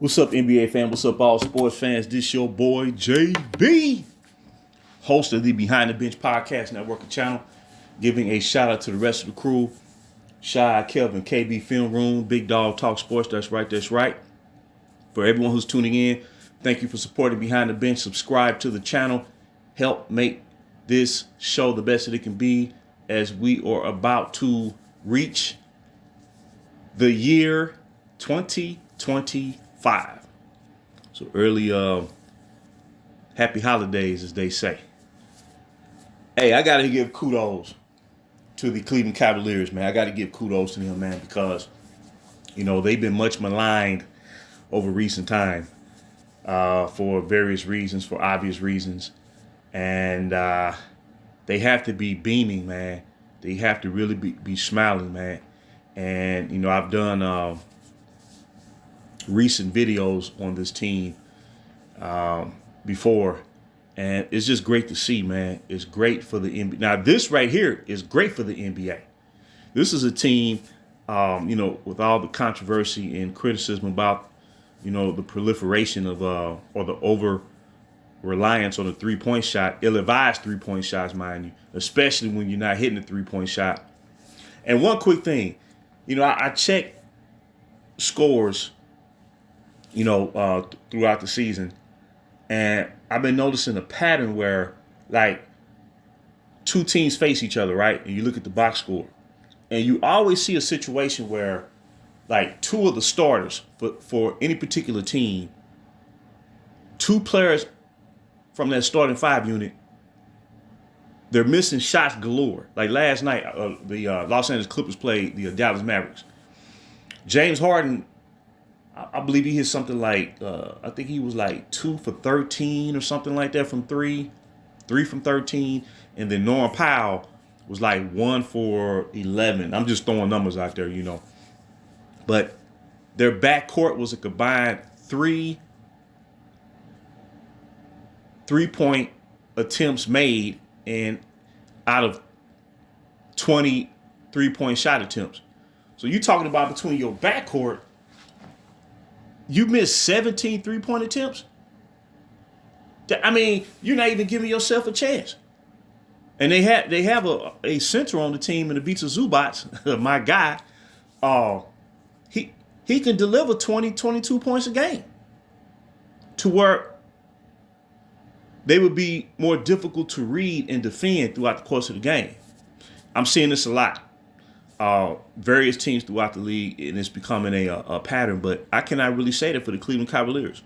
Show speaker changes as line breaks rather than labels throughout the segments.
What's up, NBA fan? What's up, all sports fans? This your boy, JB, host of the Behind the Bench Podcast Network channel, giving a shout out to the rest of the crew. Shy, Kelvin, KB Film Room, Big Dog Talk Sports. That's right, that's right. For everyone who's tuning in, thank you for supporting Behind the Bench. Subscribe to the channel. Help make this show the best that it can be as we are about to reach the year 2025. So early happy holidays, as they say. Hey, I gotta give kudos to the Cleveland Cavaliers, man. I gotta give kudos to them, man, because they've been much maligned over recent time for various reasons, for obvious reasons, and they have to be beaming, man. They have to really be smiling, man. And I've done recent videos on this team before, and it's just great to see, man. It's great for the NBA. Now, this right here is great for the NBA. This is a team, with all the controversy and criticism about, the proliferation of or the over reliance on the three-point shot, ill-advised three-point shots, mind you, especially when you're not hitting the three-point shot. And one quick thing, I check scores throughout the season. And I've been noticing a pattern where, like, two teams face each other, right? And you look at the box score. And you always see a situation where, like, two of the starters for any particular team, two players from that starting five unit, they're missing shots galore. Like last night, the Los Angeles Clippers played the Dallas Mavericks. James Harden, I believe he hit something like, I think he was like 2 for 13 or something like that from 3 from 13. And then Norman Powell was like 1 for 11. I'm just throwing numbers out there, But their backcourt was a combined 3-point attempts made and out of 20 3-point shot attempts. So you're talking about between your backcourt, you missed 17 3-point attempts? I mean, you're not even giving yourself a chance. And they have a center on the team in the Ivica Zubac, my guy. He can deliver 20, 22 points a game to where they would be more difficult to read and defend throughout the course of the game. I'm seeing this a lot. Various teams throughout the league, and it's becoming a pattern, but I cannot really say that for the Cleveland Cavaliers.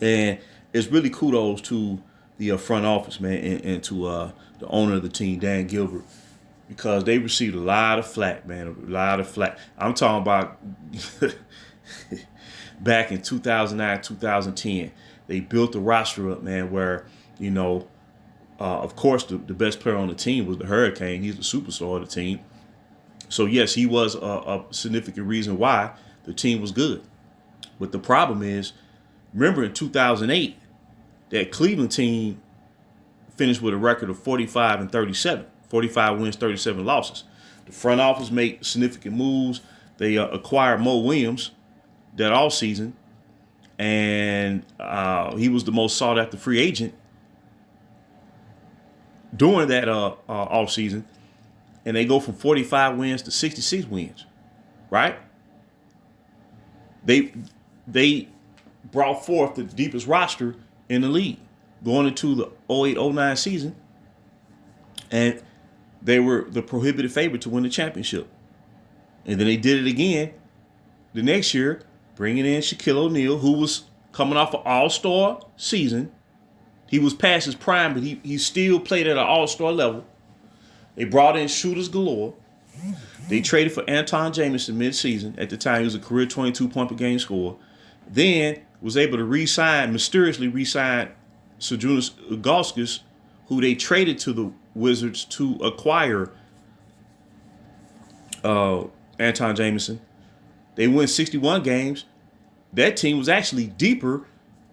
And it's really kudos to the front office, man, and to the owner of the team, Dan Gilbert, because they received a lot of flack, man, a lot of flack. I'm talking about back in 2009, 2010, they built the roster up, man, where, of course, the best player on the team was the Hurricane. He's the superstar of the team. So, yes, he was a significant reason why the team was good. But the problem is, remember in 2008, that Cleveland team finished with a record of 45-37, 45 wins, 37 losses. The front office made significant moves. They acquired Mo Williams that offseason, and he was the most sought-after free agent during that offseason. And they go from 45 wins to 66 wins, right? They brought forth the deepest roster in the league going into the 08-09 season, and they were the prohibitive favorite to win the championship. And then they did it again the next year, bringing in Shaquille O'Neal, who was coming off an all-star season. He was past his prime, but he still played at an all-star level. They brought in shooters galore. They traded for Anton Jamison mid-season. At the time, he was a career 22-point per game scorer. Then was able to mysteriously re-sign Zydrunas Ilgauskas, who they traded to the Wizards to acquire Anton Jamison. They win 61 games. That team was actually deeper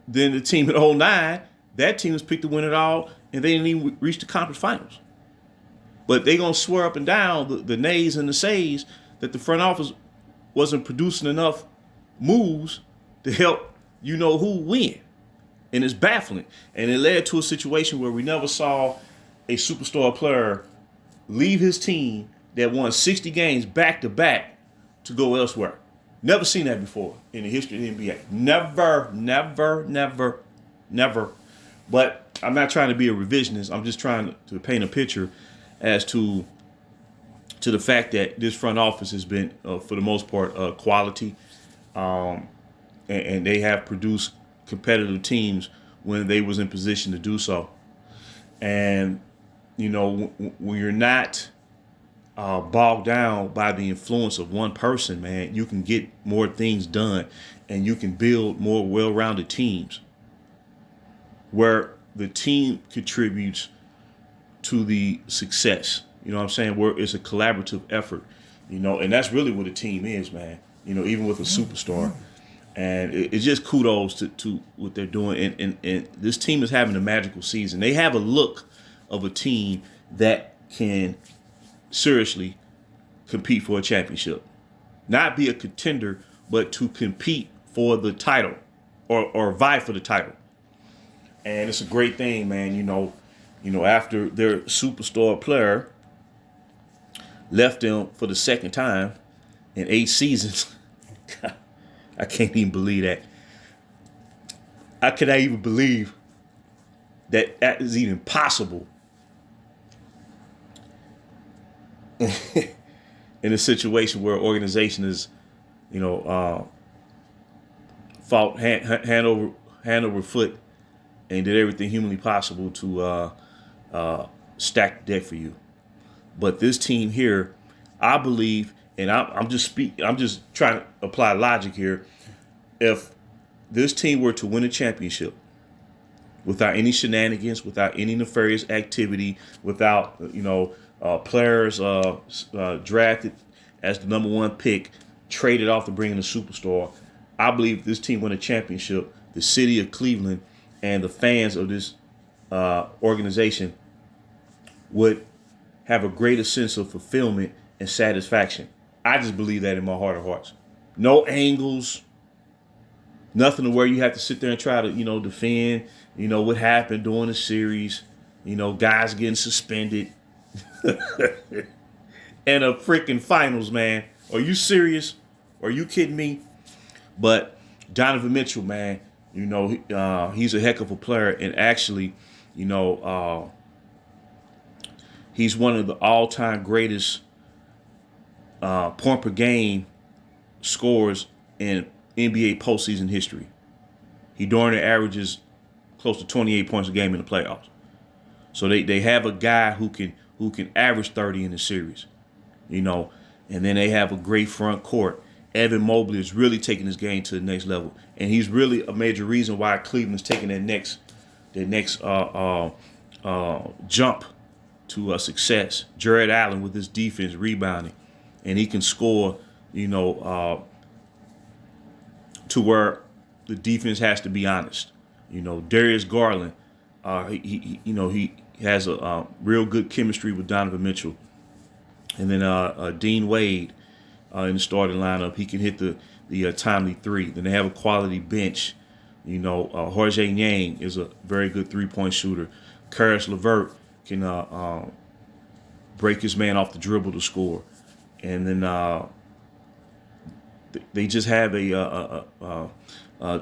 than the team in 09. That team was picked to win it all, and they didn't even reach the conference finals. But they're going to swear up and down, the nays and the says, that the front office wasn't producing enough moves to help you know who win. And it's baffling. And it led to a situation where we never saw a superstar player leave his team that won 60 games back to back to go elsewhere. Never seen that before in the history of the NBA. Never, never, never, never. But I'm not trying to be a revisionist. I'm just trying to paint a picture as to the fact that this front office has been, for the most part, quality. And they have produced competitive teams when they was in position to do so. And, you know, when you're not bogged down by the influence of one person, man, you can get more things done and you can build more well-rounded teams where the team contributes to the success. You know what I'm saying? Where it's a collaborative effort, you know, and that's really what a team is, man. You know, even with a superstar. And it's just kudos to what they're doing. And this team is having a magical season. They have a look of a team that can seriously compete for a championship. Not be a contender, but to compete for the title or vie for the title. And it's a great thing, man. You know, after their superstar player left them for the second time in 8 seasons. I can't even believe that. I cannot even believe that is even possible in a situation where an organization is, you know, fought hand over foot and did everything humanly possible to stack the deck for you. But this team here, I believe, and I'm just trying to apply logic here. If this team were to win a championship without any shenanigans, without any nefarious activity, without players drafted as the number 1 pick, traded off to bring in a superstar, I believe if this team win a championship, the city of Cleveland and the fans of this organization would have a greater sense of fulfillment and satisfaction. I just believe that in my heart of hearts. No angles, nothing to where you have to sit there and try to, defend, what happened during the series, guys getting suspended. And a freaking finals, man. Are you serious? Are you kidding me? But Donovan Mitchell, man, he's a heck of a player. And actually, he's one of the all-time greatest point per game scores in NBA postseason history. He darn near averages close to 28 points a game in the playoffs. So they have a guy who can average 30 in the series, and then they have a great front court. Evan Mobley is really taking his game to the next level, and he's really a major reason why Cleveland's taking that next jump to success. Jared Allen with his defense rebounding, and he can score, to where the defense has to be honest. Darius Garland, he has a real good chemistry with Donovan Mitchell. And then Dean Wade in the starting lineup, he can hit the timely three. Then they have a quality bench. Jorge Yang is a very good three-point shooter. Karis LeVert can break his man off the dribble to score. And then they just have a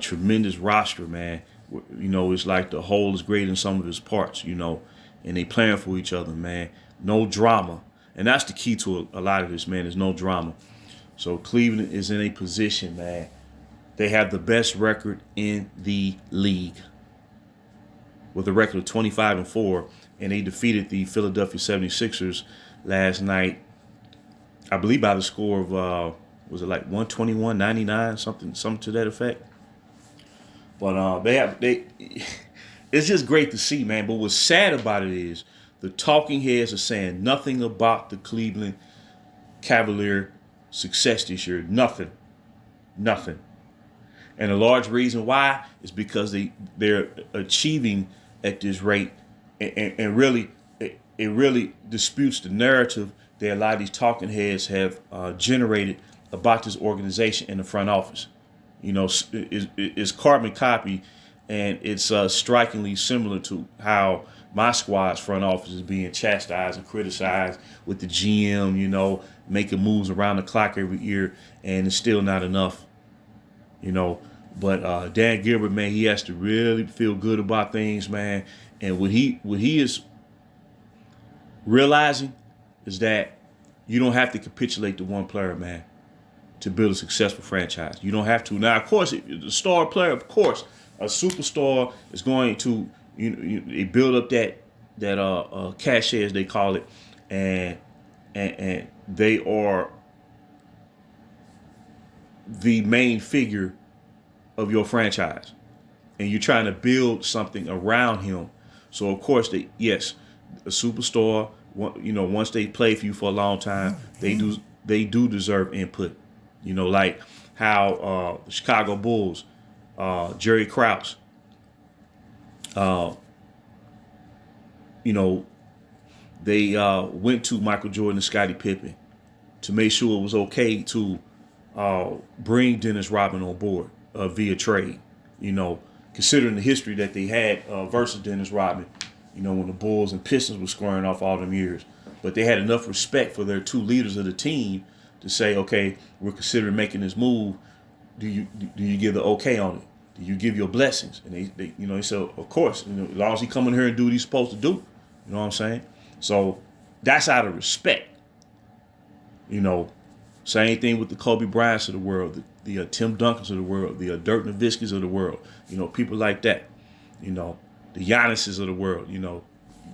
tremendous roster, man. It's like the whole is greater than some of his parts, and they playing for each other, man. No drama. And that's the key to a lot of this, man. There's no drama. So Cleveland is in a position, man. They have the best record in the league with a record of 25-4, and they defeated the Philadelphia 76ers last night, I believe by the score of, was it like 121-99, something to that effect. But it's just great to see, man. But what's sad about it is the talking heads are saying nothing about the Cleveland Cavalier success this year. Nothing. And a large reason why is because they're achieving at this rate, and really it really disputes the narrative that a lot of these talking heads have generated about this organization in the front office. is carbon copy, and it's strikingly similar to how my squad's front office is being chastised and criticized with the GM, making moves around the clock every year, and it's still not enough, But Dan Gilbert, man, he has to really feel good about things, man. And what he is realizing is that you don't have to capitulate to one player, man, to build a successful franchise. You don't have to. Now, of course, the star player, of course, a superstar is going to, they build up that cachet, as they call it, and they are the main figure of your franchise, and you're trying to build something around him. So, of course, a superstar, once they play for you for a long time, they do deserve input. Like how the Chicago Bulls, Jerry Krause, they went to Michael Jordan and Scottie Pippen to make sure it was okay to bring Dennis Rodman on board via trade. Considering the history that they had versus Dennis Rodman, when the Bulls and Pistons were squaring off all them years. But they had enough respect for their two leaders of the team to say, okay, we're considering making this move. Do you give the okay on it? Do you give your blessings? And they said, of course, as long as he come in here and do what he's supposed to do. You know what I'm saying? So that's out of respect. Same thing with the Kobe Bryants of the world, the Tim Duncans of the world, the Dirk Nowitzkis of the world. People like that. The Giannis's of the world.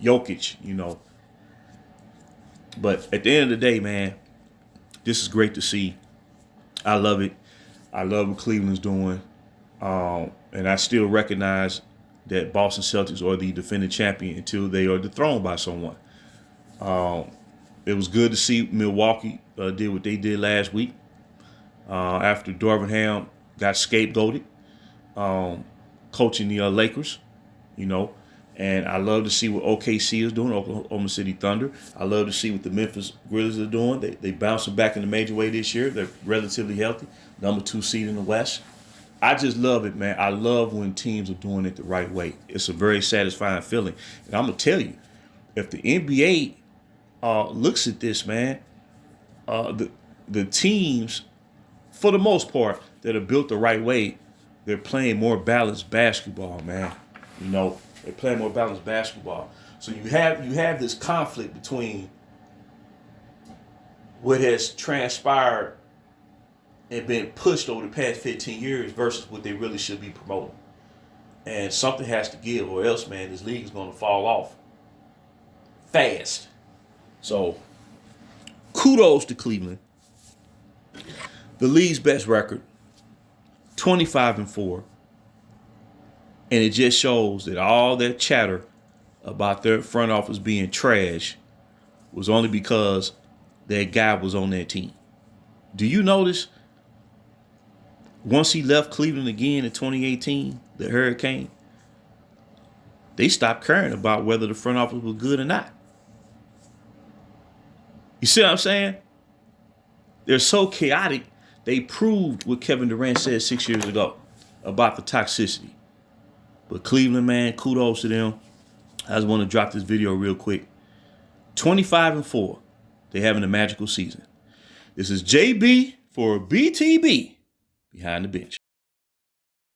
Jokic. But at the end of the day, man, this is great to see. I love it. I love what Cleveland's doing. And I still recognize that Boston Celtics are the defending champion until they are dethroned by someone. It was good to see Milwaukee did what they did last week after Darvin Ham got scapegoated coaching the Lakers, And I love to see what OKC is doing, Oklahoma City Thunder. I love to see what the Memphis Grizzlies are doing. They bouncing back in the major way this year. They're relatively healthy. Number 2 seed in the West. I just love it, man. I love when teams are doing it the right way. It's a very satisfying feeling. And I'm going to tell you, if the NBA looks at this, man, the teams, for the most part, that are built the right way, they're playing more balanced basketball, man. They're playing more balanced basketball. So you have this conflict between what has transpired and been pushed over the past 15 years versus what they really should be promoting. And something has to give, or else, man, this league is going to fall off fast. So kudos to Cleveland. The league's best record, 25-4. And it just shows that all that chatter about their front office being trash was only because that guy was on that team. Do you notice once he left Cleveland again in 2018, the Hurricane, they stopped caring about whether the front office was good or not. You see what I'm saying? They're so chaotic, they proved what Kevin Durant said 6 years ago about the toxicity. But Cleveland, man, kudos to them. I just want to drop this video real quick. 25-4. They're having a magical season. This is JB for BTB Behind the Bench.